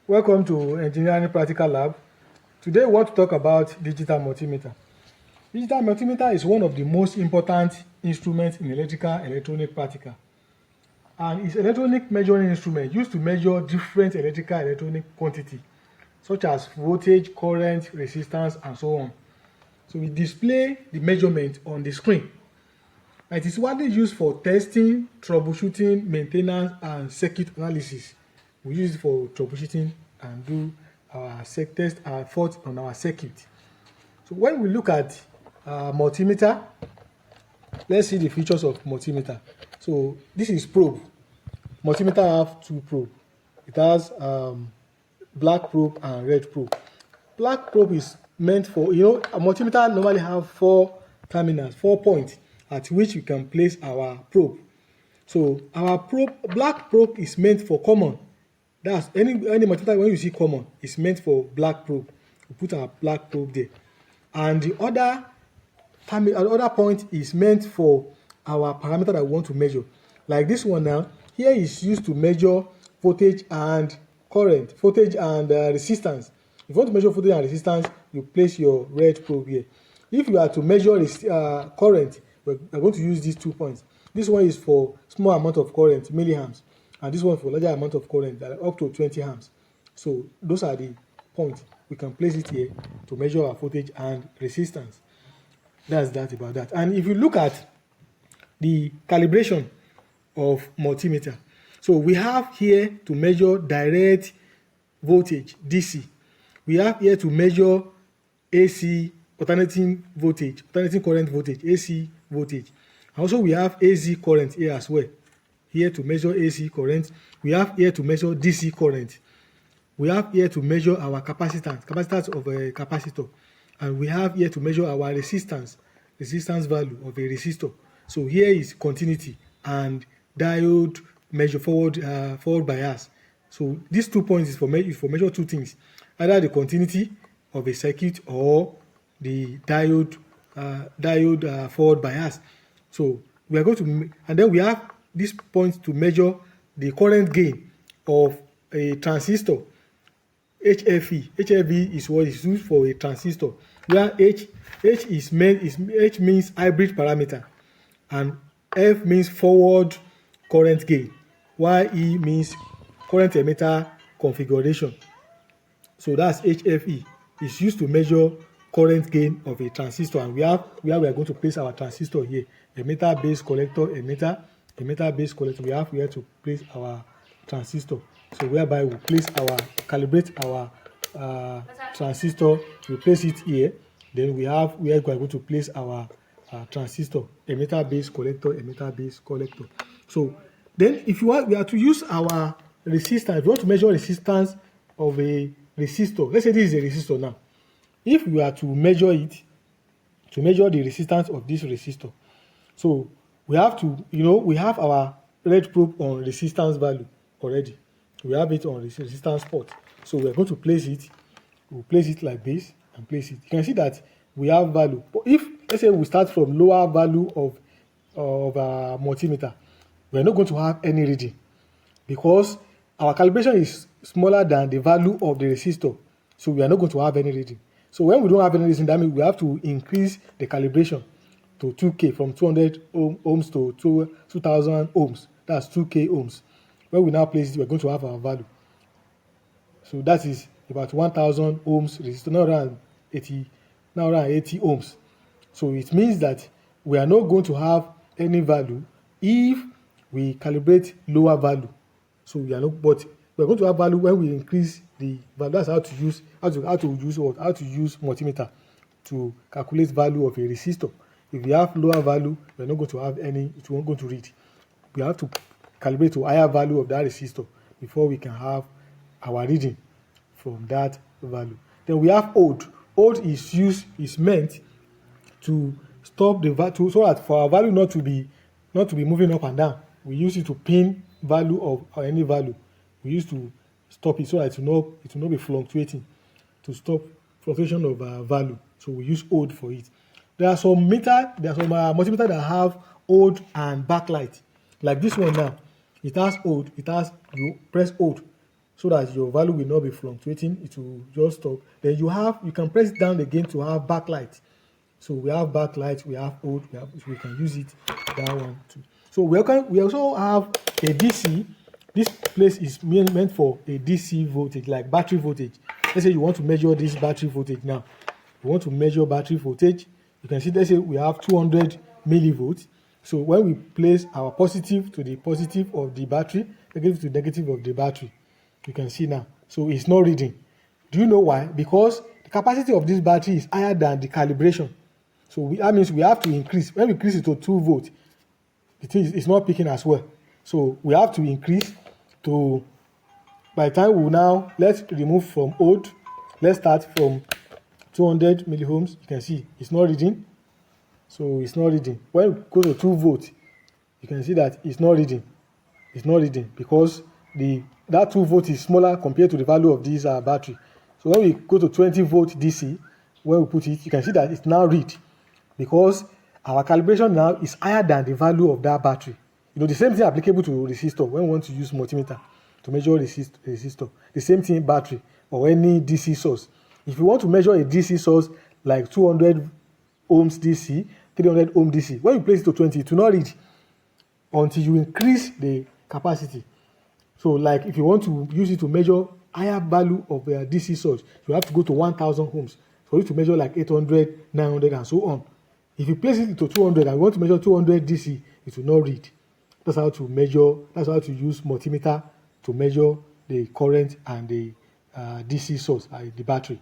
Welcome to Engineering Practical Lab. Today we want to talk about digital multimeter. Digital multimeter is one of the most important instruments in electronic practical. And it's electronic measuring instrument used to measure different electronic quantity, such as voltage, current, resistance, and so on. So we display the measurement on the screen. It is widely used for testing, troubleshooting, maintenance, and circuit analysis. We use it for troubleshooting and do our test our faults on our circuit. So when we look at multimeter, let's see the features of multimeter. So this is probe. Multimeter have two probe. It has black probe and red probe. Black probe is meant for, a multimeter normally have 4 terminals, 4 points at which we can place our probe. So our probe, black probe is meant for common. That's any multimeter when you see common, it's meant for black probe. We put our black probe there. And the other point is meant for our parameter that we want to measure. Like this one now, here is used to measure voltage and current, voltage and resistance. If you want to measure voltage and resistance, you place your red probe here. If you are to measure current, we're going to use these 2 points. This one is for small amount of current, milliamps, and this one for larger amount of current, up to 20 amps. So those are the points. We can place it here to measure our voltage and resistance. That's that about that. And if you look at the calibration of multimeter, so we have here to measure direct voltage, DC. We have here to measure AC, alternating current voltage, AC voltage. Also, we have AC current here as well. Here to measure AC current. We have here to measure DC current. We have here to measure our capacitance of a capacitor. And we have here to measure our resistance value of a resistor. So here is continuity and diode measure forward bias. So these 2 points is for measure 2 things, either the continuity of a circuit or the diode forward bias. So we are going to, and then we have this point to measure the current gain of a transistor. HFE. HFE is what is used for a transistor, where H means hybrid parameter, and F means forward current gain, while E means current emitter configuration. So that's HFE. It's used to measure current gain of a transistor, and where we are going to place our transistor here. Emitter base collector, emitter base collector. We have here to place our transistor. So whereby we calibrate our transistor, we place it here. Then we are going to place our transistor, emitter base collector. So then if we are to use our resistance, if you want to measure resistance of a resistor, let's say this is a resistor now. If we are to measure it, to measure the resistance of this resistor, so we have to, we have our red probe on resistance value already. We have it on resistance port. So we are going to place it. We'll place it like this and place it. You can see that we have value. But if, let's say, we start from lower value of our multimeter, we're not going to have any reading because our calibration is smaller than the value of the resistor. So we are not going to have any reading. So when we don't have any reading, that means we have to increase the calibration to 2K, from 200 ohms to 2000 ohms. That's 2K ohms. When we now place it, we're going to have our value. So that is about 1000 ohms resistor, now around 80 ohms. So it means that we are not going to have any value if we calibrate lower value. So we are not, but we're going to have value when we increase the value. That's how to use multimeter to calculate value of a resistor. If we have lower value, we're not going to have any, it won't go to read. We have to calibrate to higher value of that resistor before we can have our reading from that value. Then we have odd. Odd is meant to stop the value, so that for our value not to be moving up and down. We use it to pin value of any value. We used to stop it so that it will not be fluctuating, to stop fluctuation of value. So we use odd for it. There are some multimeter that have odd and backlight. Like this one now, it has odd. You press odd, so that your value will not be fluctuating. It will just stop. Then you can press it down again to have backlight. So we have backlight, we have old, we can use it, that one too. So we also have a DC. This place is meant for a DC voltage, like battery voltage. Let's say you want to measure this battery voltage now. You want to measure battery voltage. You can see, let's say we have 200 millivolts. So when we place our positive to the positive of the battery, negative to negative of the battery, you can see now. So it's not reading. Do you know why? Because the capacity of this battery is higher than the calibration. So that means we have to increase. When we increase it to 2 volts, it is not picking as well. So we have to increase to, by the time we now, let's remove from old. Let's start from 200 milliohms. You can see it's not reading. So it's not reading. When we go to 2 volts, you can see that it's not reading. It's not reading because that 2 volts is smaller compared to the value of this battery. So when we go to 20 volt DC, when we put it, you can see that it's now read, because our calibration now is higher than the value of that battery. You know, the same thing applicable to resistor when we want to use multimeter to measure resistor. The same thing battery or any DC source. If you want to measure a DC source like 200 ohms DC, 300 ohm DC, when you place it to 20, it will not read until you increase the capacity. So like if you want to use it to measure higher value of a DC source, you have to go to 1000 ohms for you to measure like 800, 900 and so on. If you place it to 200 and you want to measure 200 DC, it will not read. That's how to use multimeter to measure the current and the DC source, the battery.